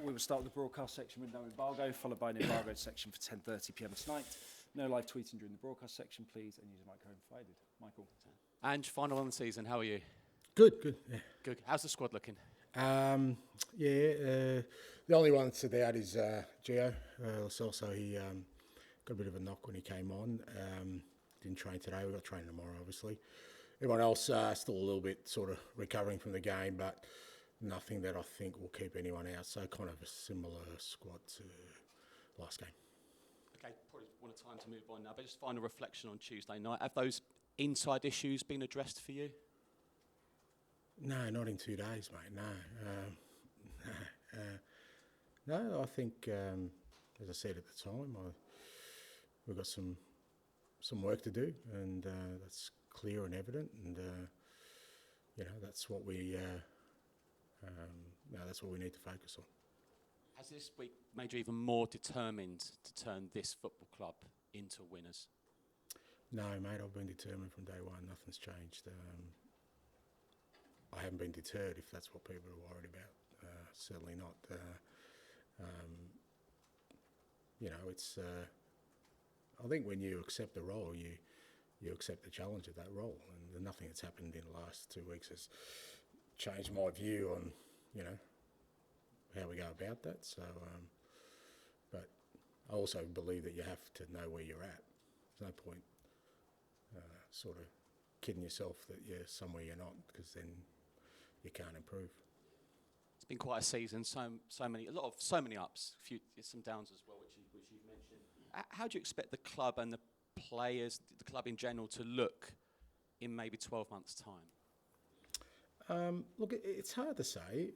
We will start with the broadcast section with no embargo, followed by an embargoed section for 10:30 p.m. tonight. No live tweeting during the broadcast section, please, and use a microphone provided. Michael. Ange, final on the season. How are you? Good. Yeah. Good. How's the squad looking? The only one that stood out is Gio. Also, he got a bit of a knock when he came on. Didn't train today. We've got training tomorrow, obviously. Everyone else still a little bit sort of recovering from the game, but nothing that I think will keep anyone out. So kind of a similar squad to last game. Okay, probably want a time to move on now, but just final reflection on Tuesday night. Have those inside issues been addressed for you? No, not in 2 days, mate. No, I think, as I said at the time, we've got some work to do, and that's clear and evident, and that's what we need to focus on. Has this week made you even more determined to turn this football club into winners? No, mate, I've been determined from day one. Nothing's changed. I haven't been deterred, if that's what people are worried about. Certainly not. It's. I think when you accept the role, you accept the challenge of that role, and nothing that's happened in the last 2 weeks has changed my view on, how we go about that. So, but I also believe that you have to know where you're at. There's no point sort of kidding yourself that you're somewhere you're not, because then you can't improve. It's been quite a season. So many ups, some downs as well, which you've mentioned. How do you expect the club and the players, the club in general, to look in maybe 12 months' time? Look, it's hard to say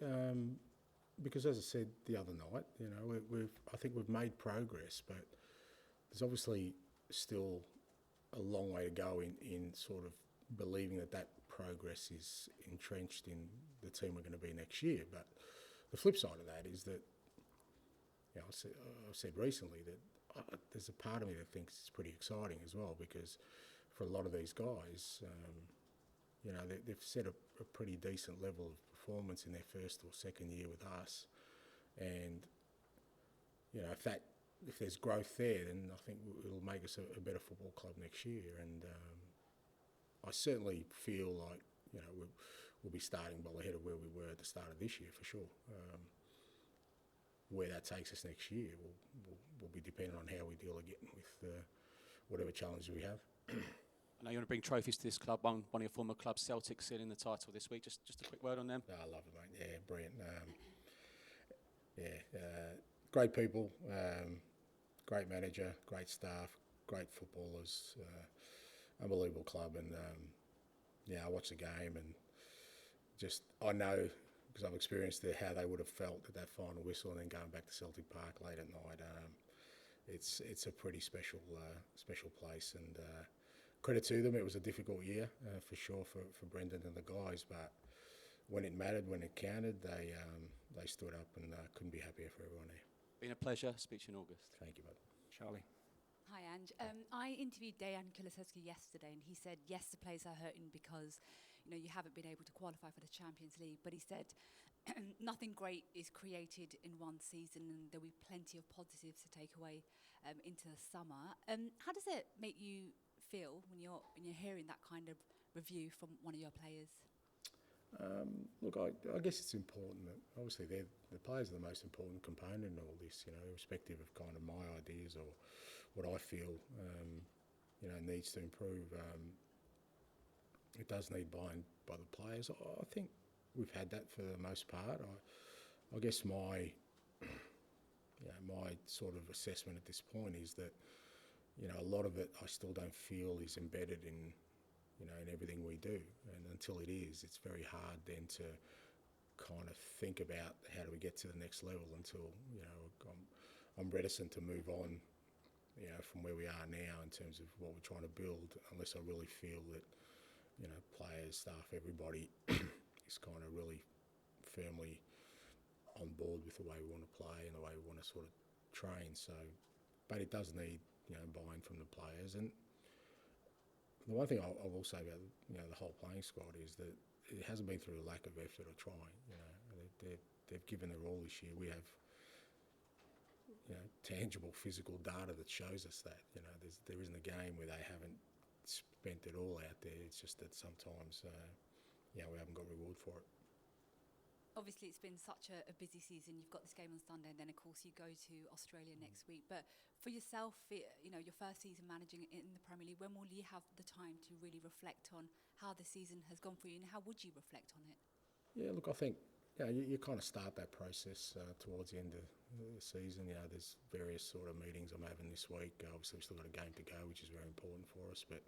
because, as I said the other night, I think we've made progress, but there's obviously still a long way to go in sort of believing that progress is entrenched in the team we're going to be next year. But the flip side of that is that, I've said recently that there's a part of me that thinks it's pretty exciting as well, because for a lot of these guys, they've set a pretty decent level of performance in their first or second year with us, and if there's growth there, then I think it'll make us a better football club next year. And I certainly feel like we'll be starting well ahead of where we were at the start of this year for sure. Where that takes us next year will be dependent on how we deal again with whatever challenges we have. I know you want to bring trophies to this club. One of your former clubs, Celtic, sealing the title this week. Just a quick word on them. No, I love it, mate. Yeah, brilliant. Great people, great manager, great staff, great footballers, unbelievable club. And I watched the game and I know, because I've experienced how they would have felt at that final whistle, and then going back to Celtic Park late at night. It's a pretty special place, and credit to them. It was a difficult year for sure for Brendan and the guys, but when it mattered, when it counted, they stood up, and couldn't be happier for everyone there. Been a pleasure. Speak to you in August. Thank you, bud. Charlie. Hi, Ange. I interviewed Dejan Kulusevski yesterday, and he said, yes, the players are hurting because, you haven't been able to qualify for the Champions League. But he said, nothing great is created in one season, and there'll be plenty of positives to take away into the summer. How does it make you feel when you're hearing that kind of review from one of your players? Look, I guess it's important that obviously the players are the most important component in all this, irrespective of kind of my ideas or what I feel, needs to improve. It does need buy-in by the players. I think we've had that for the most part. I guess my sort of assessment at this point is that, a lot of it I still don't feel is embedded in everything we do. And until it is, it's very hard then to kind of think about how do we get to the next level until, I'm reticent to move on, from where we are now in terms of what we're trying to build, unless I really feel that, players, staff, everybody is kind of really firmly on board with the way we want to play and the way we want to sort of train. So, but it does need, buy-in from the players. And the one thing I will say about the whole playing squad is that it hasn't been through a lack of effort or trying. they've given their all this year. We have, tangible physical data that shows us that. There isn't a game where they haven't spent it all out there. It's just that sometimes, we haven't got reward for it. Obviously, it's been such a busy season. You've got this game on Sunday, and then, of course, you go to Australia next week. But for yourself, your first season managing in the Premier League, when will you have the time to really reflect on how the season has gone for you, and how would you reflect on it? Yeah, look, I think you kind of start that process towards the end of the season. There's various sort of meetings I'm having this week. Obviously, we've still got a game to go, which is very important for us. But,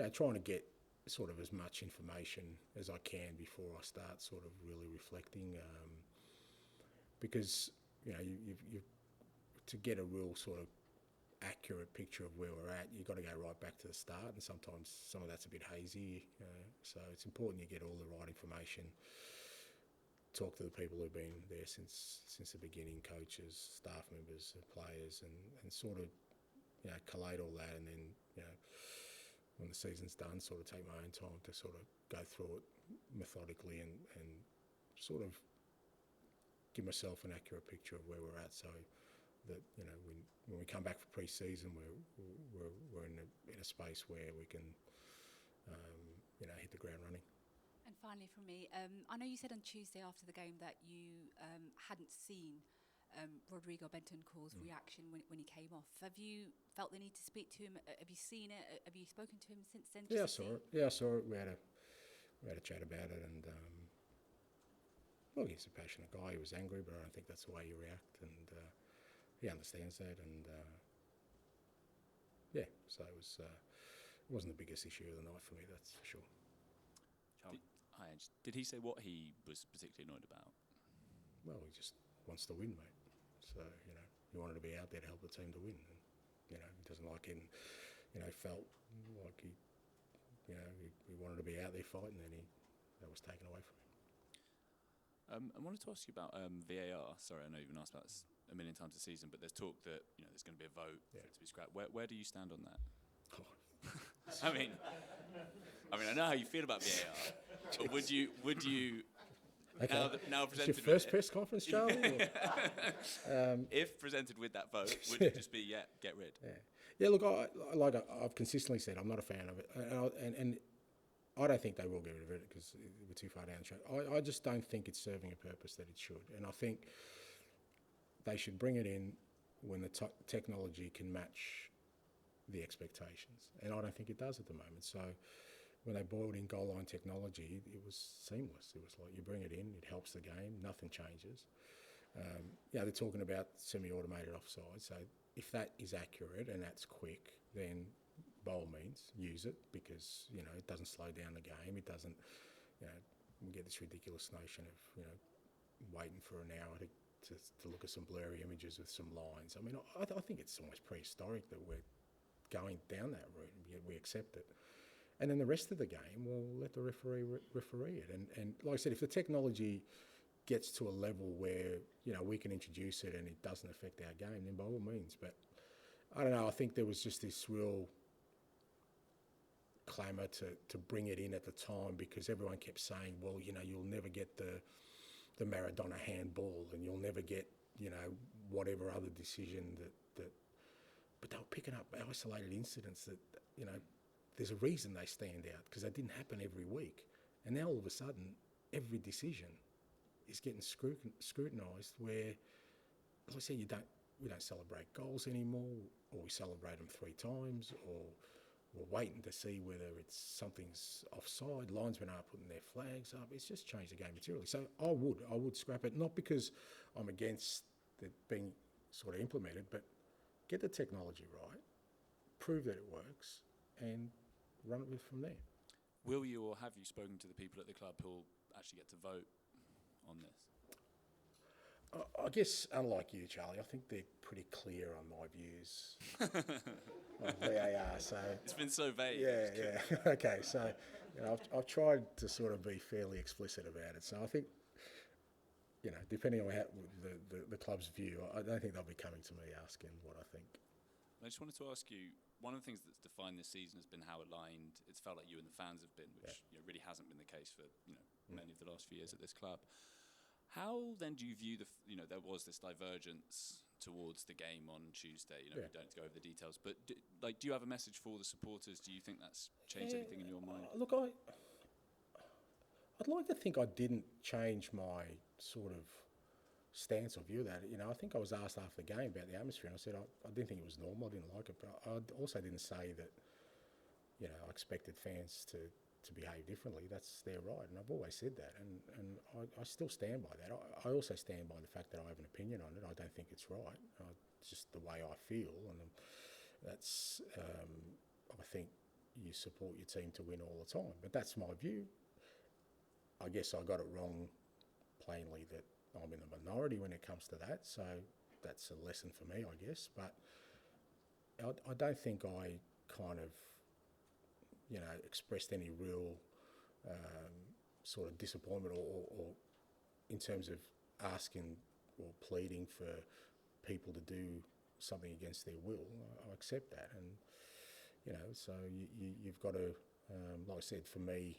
trying to get sort of as much information as I can before I start sort of really reflecting, because you to get a real sort of accurate picture of where we're at, you've got to go right back to the start, and sometimes some of that's a bit hazy. So it's important you get all the right information, talk to the people who've been there since the beginning, coaches, staff members, players, and sort of collate all that, and then when the season's done, sort of take my own time to sort of go through it methodically and sort of give myself an accurate picture of where we're at, so that when we come back for pre-season, we're in a space where we can hit the ground running. And finally, from me, I know you said on Tuesday after the game that you hadn't seen Rodrigo Bentancur's reaction when he came off. Have you felt the need to speak to him? Have you seen it? Have you spoken to him since then? Yeah, I saw it. Yeah, I saw it. We had a chat about it, and he's a passionate guy. He was angry, but I don't think that's the way you react, and he understands that. And so it wasn't the biggest issue of the night for me, that's for sure. Hi, Ange. Did he say what he was particularly annoyed about? Well, he just wants to win, mate. So, he wanted to be out there to help the team to win. And, he doesn't like it. Felt like he wanted to be out there fighting, and that was taken away from him. I wanted to ask you about VAR. Sorry, I know you've been asked about this a million times this season, but there's talk that there's going to be a vote for it to be scrapped. Where do you stand on that? I mean, I know how you feel about VAR, but would you? Okay. Now It's presented your first press conference, Charlie? if presented with that vote, would it just be get rid? Yeah. Look, I've consistently said I'm not a fan of it, and I don't think they will get rid of it because we're too far down the track. I just don't think it's serving a purpose that it should, and I think they should bring it in when the technology can match the expectations, and I don't think it does at the moment. So when they brought in goal line technology, it was seamless. It was like you bring it in, it helps the game, nothing changes. They're talking about semi-automated offside, so if that is accurate and that's quick, then by all means use it, because it doesn't slow down the game. It doesn't, we get this ridiculous notion of waiting for an hour to look at some blurry images with some lines. I mean, I think it's almost prehistoric that we're going down that route, and yet we accept it. And then the rest of the game, we'll let the referee referee it. And like I said, if the technology gets to a level where we can introduce it and it doesn't affect our game, then by all means. But I don't know. I think there was just this real clamour to bring it in at the time, because everyone kept saying, well, you'll never get the Maradona handball, and you'll never get whatever other decision that. But they were picking up isolated incidents that there's a reason they stand out, because they didn't happen every week. And now all of a sudden, every decision is getting scrutinised, where, like I said, we don't celebrate goals anymore, or we celebrate them 3 times, or we're waiting to see whether something's offside. Linesmen are putting their flags up. It's just changed the game materially. So I would scrap it, not because I'm against it being sort of implemented, but get the technology right, prove that it works, and run it from there. Will you, or have you spoken to the people at the club who'll actually get to vote on this? I guess, unlike you, Charlie, I think they're pretty clear on my views of VAR. So it's been so vague. Yeah. Okay, so I've tried to sort of be fairly explicit about it. So I think, depending on the club's view, I don't think they'll be coming to me asking what I think. I just wanted to ask you, one of the things that's defined this season has been how aligned it's felt like you and the fans have been, which really hasn't been the case for many of the last few years at this club. How then do you view there was this divergence towards the game on Tuesday. You don't have to go over the details, but do you have a message for the supporters? Do you think that's changed anything in your mind? Look, I'd like to think I didn't change my sort of stance or view of that. I think I was asked after the game about the atmosphere, and I said I didn't think it was normal. I didn't like it, but I also didn't say that. I expected fans to behave differently. That's their right, and I've always said that, and I still stand by that. I also stand by the fact that I have an opinion on it. I don't think it's right. It's just the way I feel, and that's. I think you support your team to win all the time, but that's my view. I guess I got it wrong, plainly, that I'm in the minority when it comes to that. So that's a lesson for me, I guess. But I don't think I kind of. Expressed any real sort of disappointment or in terms of asking or pleading for people to do something against their will. I accept that, and so you've got to, like I said, for me,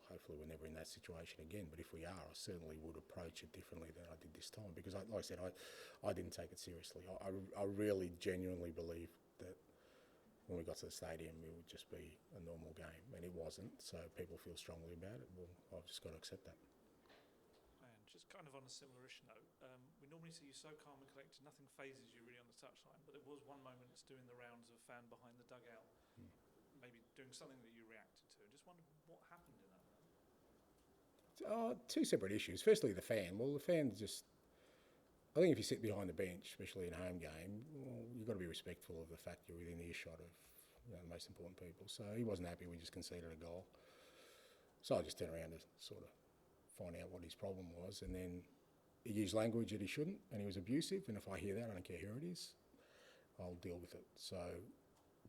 hopefully we're never in that situation again. But if we are, I certainly would approach it differently than I did this time, because, like I said, I didn't take it seriously. I really genuinely believe that. When we got to the stadium, it would just be a normal game, and it wasn't. So people feel strongly about it. Well, I've just got to accept that. And just kind of on a similar-ish note, we normally see you so calm and collected, nothing phases you really on the touchline. But there was one moment it's doing the rounds of a fan behind the dugout, maybe doing something that you reacted to. I just wondered what happened in that moment. Two separate issues. Firstly, the fan. Well, the fan just. I think if you sit behind the bench, especially in a home game, you've got to be respectful of the fact you're within earshot of the most important people. So he wasn't happy. We just conceded a goal. So I just turned around to sort of find out what his problem was. And then he used language that he shouldn't, and he was abusive. And if I hear that, I don't care who it is, I'll deal with it. So,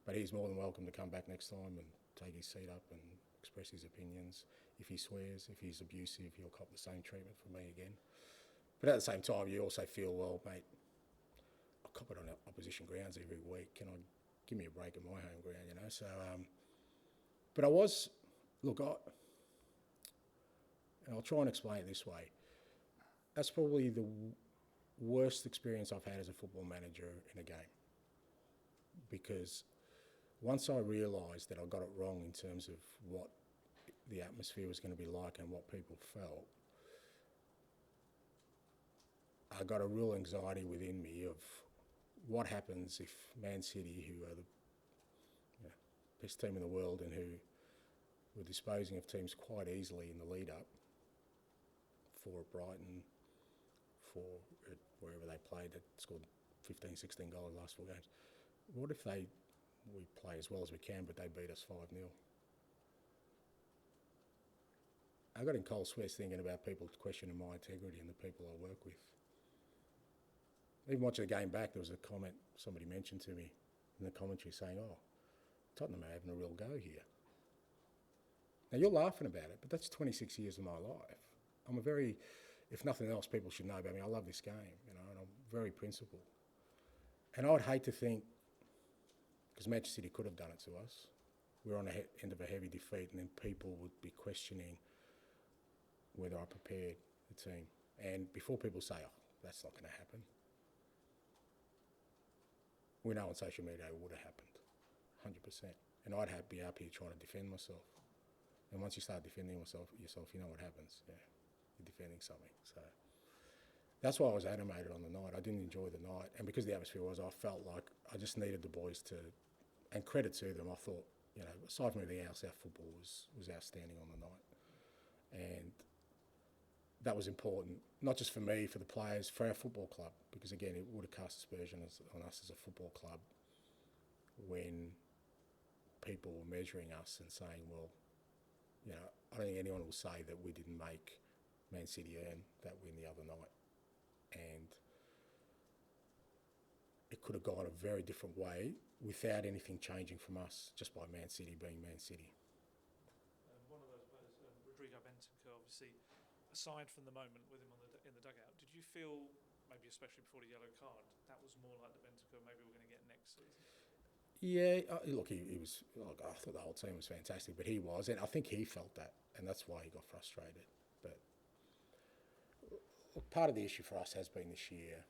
but he's more than welcome to come back next time and take his seat up and express his opinions. If he swears, if he's abusive, he'll cop the same treatment from me again. But at the same time, you also feel, well, mate, I cop it on opposition grounds every week. Give me a break at my home ground, So, but and I'll try and explain it this way. That's probably the worst experience I've had as a football manager in a game. Because once I realised that I got it wrong in terms of what the atmosphere was going to be like and what people felt, I got a real anxiety within me of what happens if Man City, who are the best team in the world and who were disposing of teams quite easily in the lead up, for Brighton, for wherever they played, that scored 15, 16 goals the last 4 games. What if we play as well as we can, but they beat us 5-0? I got in cold sweats thinking about people questioning my integrity and the people I work with. Even watching the game back, there was a comment somebody mentioned to me in the commentary saying, Tottenham are having a real go here. Now, you're laughing about it, but that's 26 years of my life. If nothing else, people should know about me. I love this game, and I'm very principled. And I would hate to think, because Manchester City could have done it to us, we're on the end of a heavy defeat, and then people would be questioning whether I prepared the team. And before people say, that's not going to happen, we know on social media it would have happened, 100%. And I'd be up here trying to defend myself. And once you start defending yourself, you know what happens. Yeah, you're defending something. So that's why I was animated on the night. I didn't enjoy the night. And because the atmosphere was, I felt like I just needed the boys to, and credit to them, I thought, aside from everything else, our football was outstanding on the night. And that was important, not just for me, for the players, for our football club, because again, it would have cast aspersions on us as a football club when people were measuring us and saying, well, I don't think anyone will say that we didn't make Man City earn that win the other night. And it could have gone a very different way without anything changing from us, just by Man City being Man City. One of those players, Rodrigo Bentanour, obviously, aside from the moment with him in the dugout, did you feel, maybe especially before the yellow card, that was more like the Bentanour maybe we're going to get next season? Yeah, look, he was. Look, I thought the whole team was fantastic, but he was, and I think he felt that, and that's why he got frustrated. But look, part of the issue for us has been this year,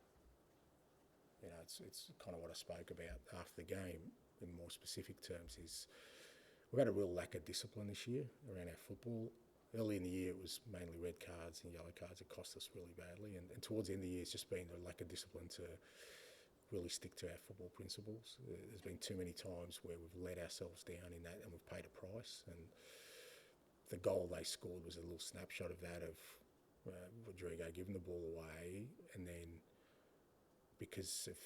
you know, it's kind of what I spoke about after the game in more specific terms, is we've had a real lack of discipline this year around our football. Early in the year, it was mainly red cards and yellow cards. It cost us really badly. And towards the end of the year, it's just been a lack of discipline to really stick to our football principles. There's been too many times where we've let ourselves down in that and we've paid a price. And the goal they scored was a little snapshot of that, of Rodrigo giving the ball away. And then because of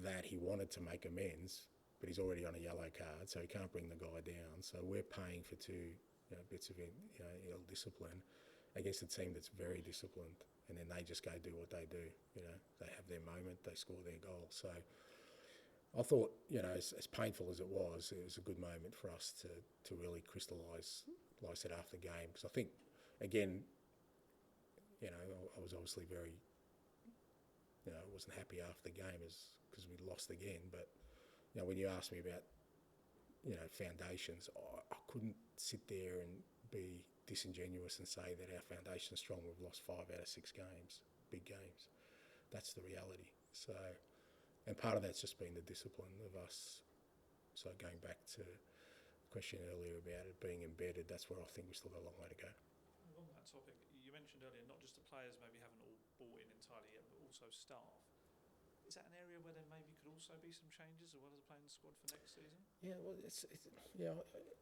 that, he wanted to make amends, but he's already on a yellow card, so he can't bring the guy down. So we're paying for two bits of ill discipline against a team that's very disciplined, and then they just go do what they do. You know, they have their moment, they score their goal. So I thought, you know, as painful as it was a good moment for us to really crystallise, like I said, after the game, because I think, again, you know, I was obviously very, you know, I wasn't happy after the game because we lost again. But you know, when you asked me about, you know, foundations, I couldn't sit there and be disingenuous and say that our foundation's strong. We've lost 5 out of 6 games, big games. That's the reality. So, and part of that's just been the discipline of us. So going back to the question earlier about it being embedded, that's where I think we've still got a long way to go. On that topic, you mentioned earlier not just the players maybe haven't all bought in entirely yet, but also staff. Is that an area where there maybe could also be some changes as well as playing the squad for next season? Yeah, well,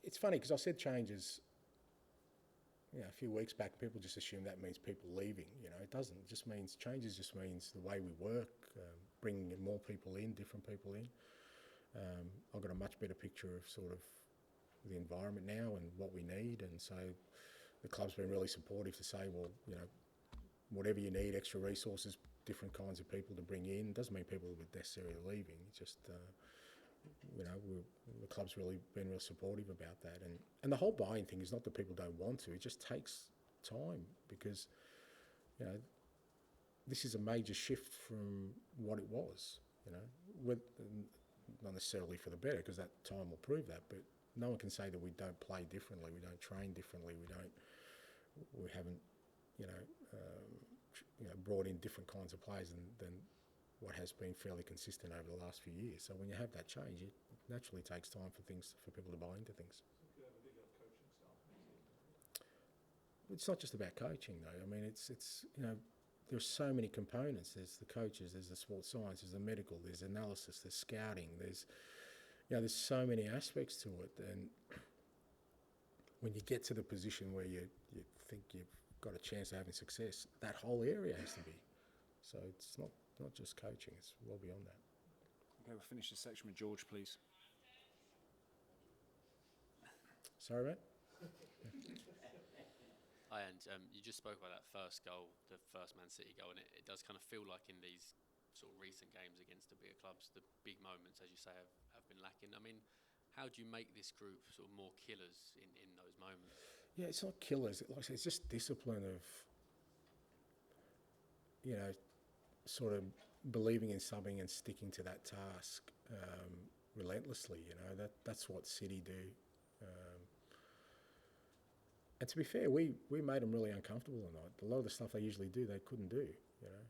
it's funny because I said changes, you know, a few weeks back. People just assume that means people leaving. You know, it doesn't. It just means changes. Just means the way we work, bringing more people in, different people in. I've got a much better picture of sort of the environment now and what we need, and so the club's been really supportive to say, well, you know, whatever you need, extra resources, different kinds of people to bring in. Doesn't mean people are necessarily leaving. It's just, you know, the club's really been real supportive about that. And the whole buying thing is not that people don't want to. It just takes time because, you know, this is a major shift from what it was, you know, not necessarily for the better, because that time will prove that, but no one can say that we don't play differently, we don't train differently, we haven't, you know, brought in different kinds of players than what has been fairly consistent over the last few years. So when you have that change, it naturally takes time for people to buy into things. It's not just about coaching, though. I mean, it's you know, there's so many components. There's the coaches, there's the sports science, there's the medical, there's analysis, there's scouting, there's so many aspects to it. And when you get to the position where you think you've got a chance of having success, that whole area has to be. So it's not just coaching, it's well beyond that. Okay, we'll finish this section with George, please. Sorry, mate? Hi, and you just spoke about that first goal, the first Man City goal, and it does kind of feel like in these sort of recent games against the bigger clubs, the big moments, as you say, have been lacking. I mean, how do you make this group sort of more killers in those moments? Yeah, it's not killers. Like I said, it's just discipline of, you know, sort of believing in something and sticking to that task relentlessly. You know, that's what City do. And to be fair, we made them really uncomfortable tonight. A lot of the stuff they usually do, they couldn't do. You know,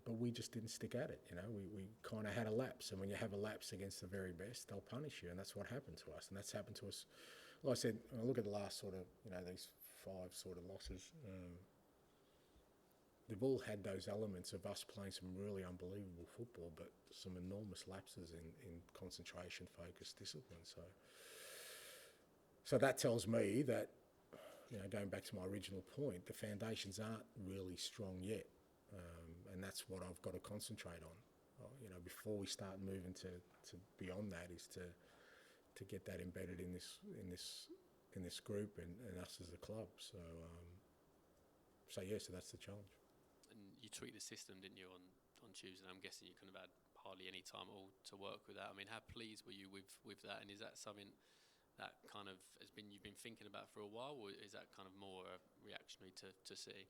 but we just didn't stick at it. You know, we kind of had a lapse, and when you have a lapse against the very best, they'll punish you, and that's what happened to us. And that's happened to us. Like I said, when I look at the last sort of, you know, these 5 sort of losses, they've all had those elements of us playing some really unbelievable football, but some enormous lapses in concentration, focus, discipline. So that tells me that, you know, going back to my original point, the foundations aren't really strong yet, and that's what I've got to concentrate on. You know, before we start moving to beyond that, is to get that embedded in this group and us as a club. So that's the challenge. And you tweaked the system, didn't you, on Tuesday? I'm guessing you couldn't have had hardly any time at all to work with that. I mean, how pleased were you with that? And is that something that kind of you've been thinking about for a while, or is that kind of more reactionary to City?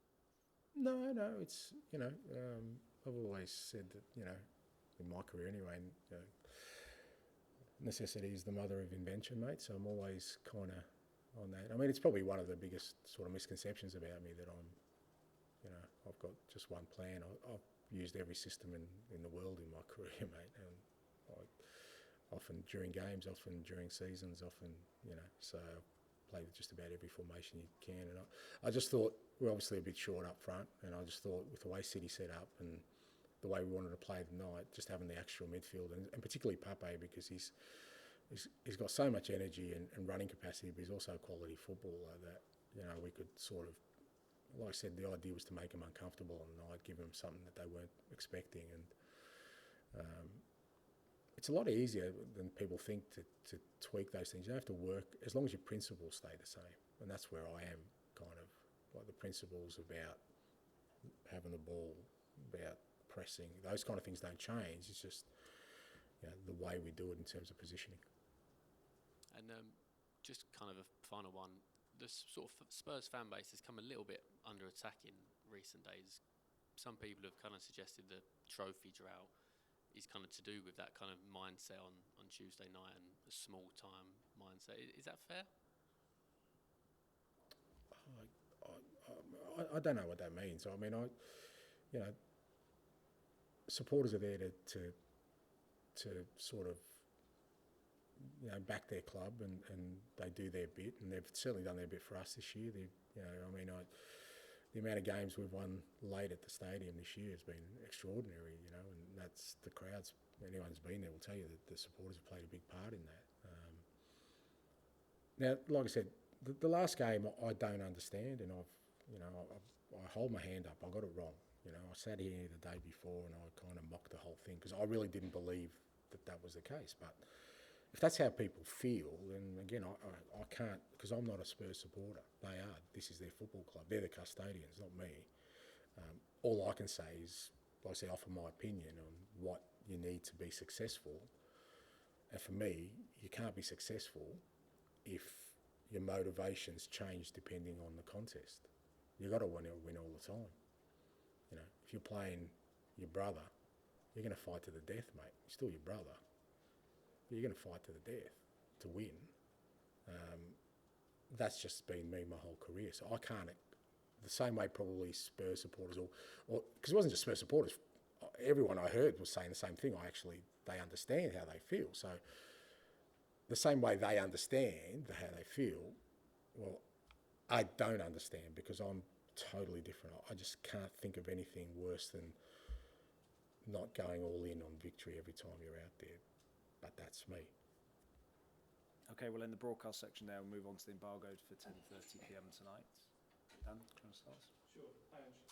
No, it's, you know, I've always said that, you know, in my career anyway, you know, necessity is the mother of invention, mate. So I'm always kind of on that. I mean, it's probably one of the biggest sort of misconceptions about me, that I'm, you know, I've got just one plan. I've used every system in the world in my career, mate, and often during games, often during seasons, often, so I've played with just about every formation you can. And I just thought, we're obviously a bit short up front, and I just thought with the way City set up and the way we wanted to play tonight, just having the extra midfield, and particularly Pape, because he's got so much energy and running capacity, but he's also a quality footballer that, we could sort of, like I said, the idea was to make them uncomfortable on the night, give them something that they weren't expecting. And it's a lot easier than people think to tweak those things. You don't have to work, as long as your principles stay the same. And that's where I am, kind of, like the principles about having the ball, about pressing, those kind of things don't change. It's just, the way we do it in terms of positioning. And just kind of a final one, the sort of Spurs fan base has come a little bit under attack in recent days. Some people have kind of suggested the trophy drought is kind of to do with that kind of mindset on Tuesday night and a small time mindset. Is that fair? I don't know what that means. I mean, supporters are there to sort of, back their club, and they do their bit, and they've certainly done their bit for us this year. The amount of games we've won late at the stadium this year has been extraordinary, and that's the crowds. Anyone who's been there will tell you that the supporters have played a big part in that. Now, like I said, the last game I don't understand, and I hold my hand up. I got it wrong. I sat here the day before and I kind of mocked the whole thing because I really didn't believe that was the case. But if that's how people feel, then again, I can't, because I'm not a Spurs supporter. They are. This is their football club. They're the custodians, not me. All I can say is, like I say, offer my opinion on what you need to be successful. And for me, you can't be successful if your motivations change depending on the contest. You've got to win all the time. If you're playing your brother, you're going to fight to the death, mate. He's still your brother. But you're going to fight to the death to win. That's just been me my whole career. So I can't, the same way probably Spurs supporters, or because it wasn't just Spurs supporters, everyone I heard was saying the same thing. They understand how they feel. So the same way they understand how they feel, well, I don't understand because I'm totally different. I just can't think of anything worse than not going all in on victory every time you're out there. But that's me. Okay, we'll end the broadcast section now and move on to the embargoed for 10:30 p.m. tonight. Dan, can I start? Sure. Ange,